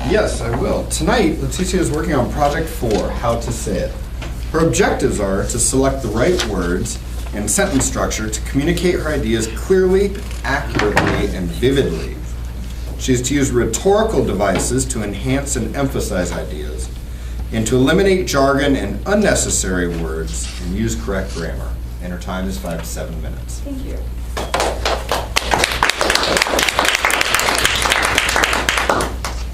Yes, I will. Tonight, Leticia is working on Project 4, How to Say It. Her objectives are to select the right words and sentence structure to communicate her ideas clearly, accurately, and vividly. She is to use rhetorical devices to enhance and emphasize ideas, and to eliminate jargon and unnecessary words and use correct grammar. And her time is 5 to 7 minutes. Thank you.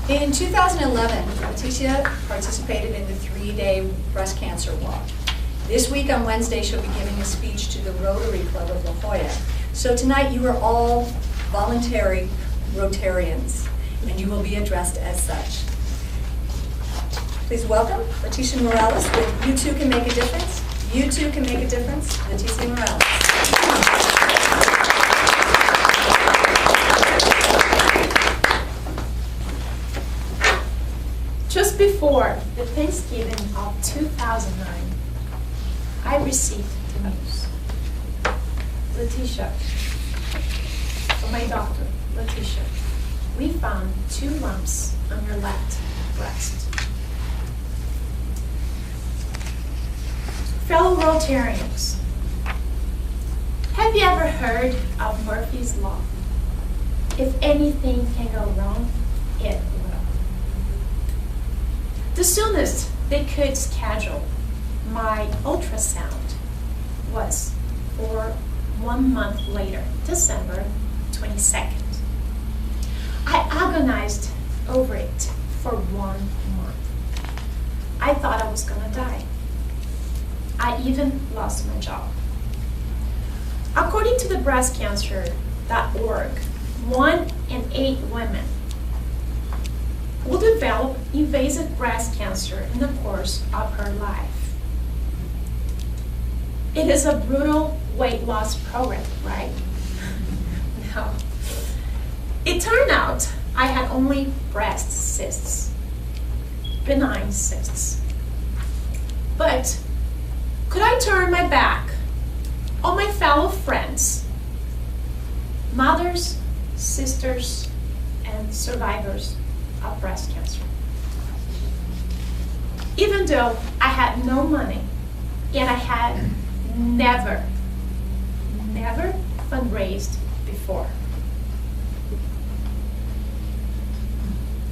In 2011, Leticia participated in the 3-day breast cancer walk. This week on Wednesday, she'll be giving a speech to the Rotary Club of La Jolla. So tonight, you are all voluntary Rotarians, and you will be addressed as such. Please welcome Leticia Morales with You Too Can Make a Difference. You Too Can Make a Difference, Leticia Morales. Just before the Thanksgiving of 2009, I received the news. Leticia, from my doctor, Leticia, we found 2 lumps on your left breast. Fellow Rotarians, have you ever heard of Murphy's Law? If anything can go wrong, it will. The soonest they could schedule my ultrasound was for 1 month later, December 22nd. I agonized over it for 1 month. I thought I was gonna die. I even lost my job. According to the breastcancer.org, 1 in 8 women will develop invasive breast cancer in the course of her life. It is a brutal weight loss program, right? No. It turned out I had only breast cysts, benign cysts. But could I turn my back on my fellow friends, mothers, sisters, and survivors of breast cancer? Even though I had no money and I had never fundraised before,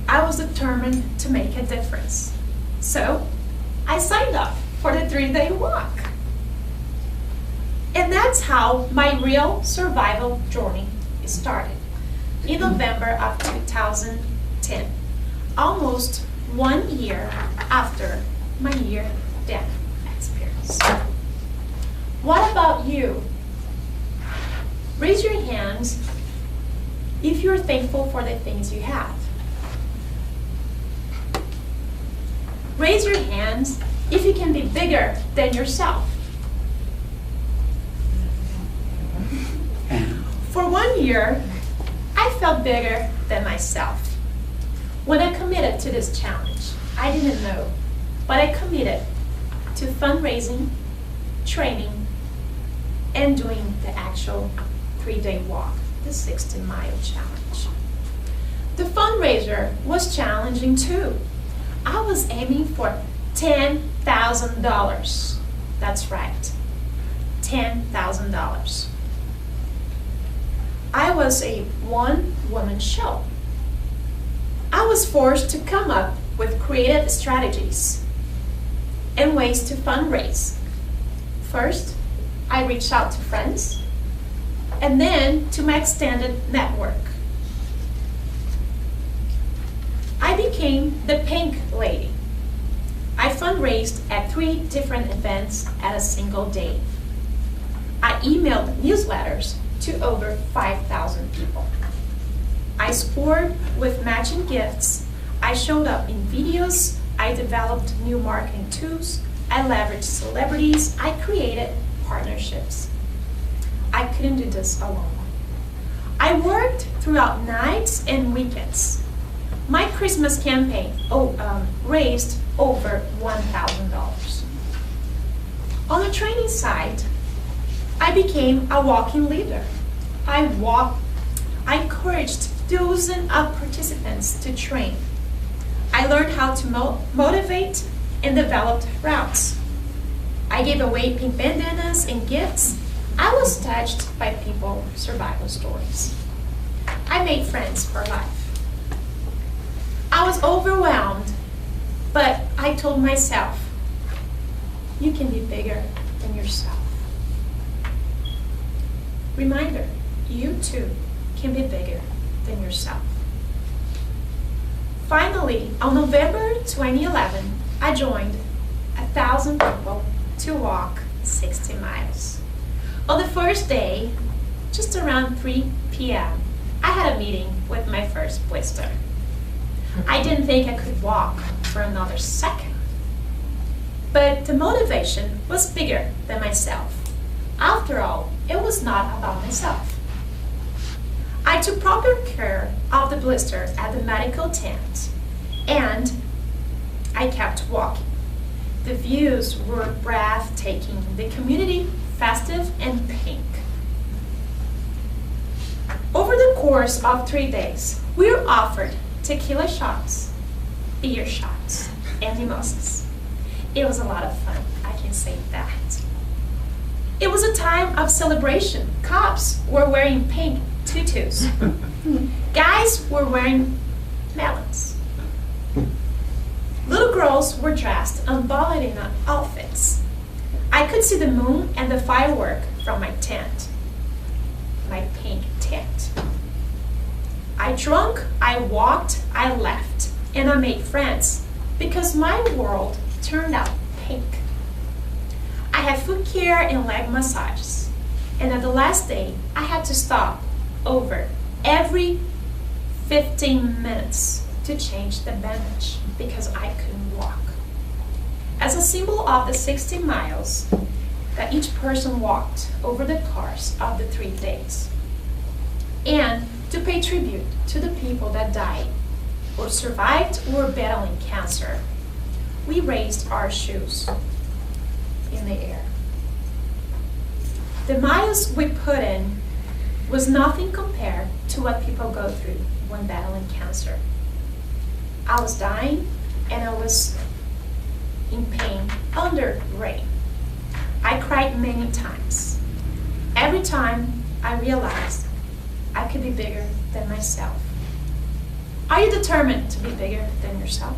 I was determined to make a difference. So I signed up for the 3-day walk. And that's how my real survival journey started in November of 2010, almost 1 year after my near-death experience. What about you? Raise your hands if you're thankful for the things you have. Raise your hands if you can be bigger than yourself. For 1 year, I felt bigger than myself. When I committed to this challenge, I didn't know, but I committed to fundraising, training, and doing the actual 3-day walk, the 60-mile challenge. The fundraiser was challenging too. I was aiming for $10,000. That's right, $10,000. I was a one-woman show. I was forced to come up with creative strategies and ways to fundraise. First, I reached out to friends, and then to my extended network. I became the pink lady. I fundraised at 3 different events at a single day. I emailed newsletters to over 5,000 people. I scored with matching gifts. I showed up in videos. I developed new marketing tools. I leveraged celebrities. I created partnerships. I couldn't do this alone. I worked throughout nights and weekends. My Christmas campaign raised over $1,000. On the training side, I became a walking leader. I encouraged dozens of participants to train. I learned how to motivate and developed routes. I gave away pink bandanas and gifts. I was touched by people's survival stories. I made friends for life. I was overwhelmed, but I told myself, you can be bigger than yourself. Reminder, you too can be bigger than yourself. Finally, on November 2011, I joined 1,000 people to walk 60 miles. On the first day, just around 3 p.m., I had a meeting with my first blister. I didn't think I could walk for another second. But the motivation was bigger than myself. After all, it was not about myself. I took proper care of the blister at the medical tent, and I kept walking. The views were breathtaking, the community festive and pink. Over the course of 3 days, we were offered tequila shots, beer shots, and mimosas. It was a lot of fun, I can say that. It was a time of celebration. Cops were wearing pink tutus. Guys were wearing melons. Little girls were dressed in ballerina outfits. I could see the moon and the firework from my tent, my pink tent. I drank, I walked, I left, and I made friends because my world turned out pink. I had foot care and leg massages, and at the last day, I had to stop over every 15 minutes to change the bandage because I couldn't walk. As a symbol of the 60 miles that each person walked over the course of the 3 days, and to pay tribute to the people that died or survived or were battling cancer, we raised our shoes in the air. The miles we put in was nothing compared to what people go through when battling cancer. I was dying and I was in pain under rain. I cried many times. Every time I realized I could be bigger than myself. Are you determined to be bigger than yourself?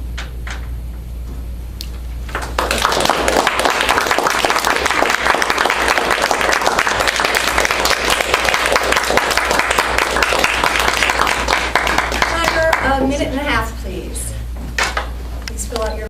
Timer, a minute and a half, please. Please fill out your